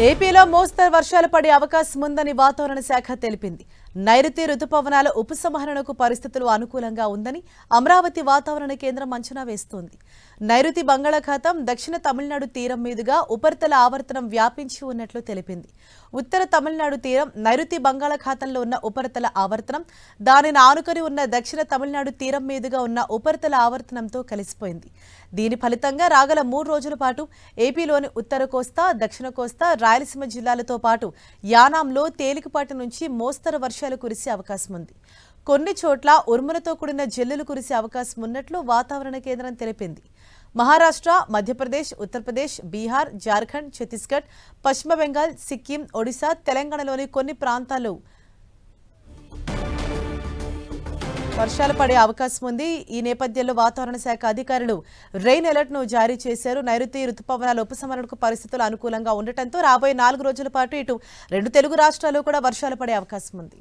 ఏపీలో మోస్తరు వర్షాలు పడే అవకాశం ఉందని వాతావరణ శాఖ తెలిపింది. నైరుతి రుతుపవనాల ఉపసంహరణకు పరిస్థితులు అనుకూలంగా ఉందని అమరావతి వాతావరణ కేంద్రం అంచనా వేస్తోంది. నైరుతి బంగాళాఖాతం దక్షిణ తమిళనాడు తీరం మీదుగా ఉపరితల ఆవర్తనం వ్యాపించి ఉన్నట్లు తెలిపింది. ఉత్తర తమిళనాడు తీరం, నైరుతి బంగాళాఖాతంలో ఉన్న ఉపరితల ఆవర్తనం, దానిని ఆనుకొని ఉన్న దక్షిణ తమిళనాడు తీరం మీదుగా ఉన్న ఉపరితల ఆవర్తనంతో కలిసిపోయింది. దీని ఫలితంగా రాగల 3 రోజుల పాటు ఏపీలోని ఉత్తర కోస్తా, దక్షిణ కోస్తా, రాయలసీమ జిల్లాలతో పాటు యానాంలో తేలికపాటి నుంచి మోస్తరు వర్షాలు కురిసే అవకాశం ఉంది. కొన్ని చోట్ల ఉరుములతో కూడిన జల్లులు కురిసే అవకాశం ఉన్నట్లు వాతావరణ కేంద్రం తెలిపింది. మహారాష్ట్ర, మధ్యప్రదేశ్, ఉత్తరప్రదేశ్, బీహార్, జార్ఖండ్, ఛత్తీస్గఢ్, పశ్చిమ బెంగాల్, సిక్కిం, ఒడిశా, తెలంగాణలోని కొన్ని ప్రాంతాల్లో వర్షాలు పడే అవకాశం ఉంది. ఈ నేపథ్యంలో వాతావరణ శాఖ అధికారులు రెయిన్ అలర్ట్ ను జారీ చేశారు. నైరుతి రుతుపవనాల ఉపసంహరణకు పరిస్థితులు అనుకూలంగా ఉండటంతో రాబోయే 4 రోజుల పాటు ఇటు 2 తెలుగు రాష్ట్రాల్లో కూడా వర్షాలు పడే అవకాశం ఉంది.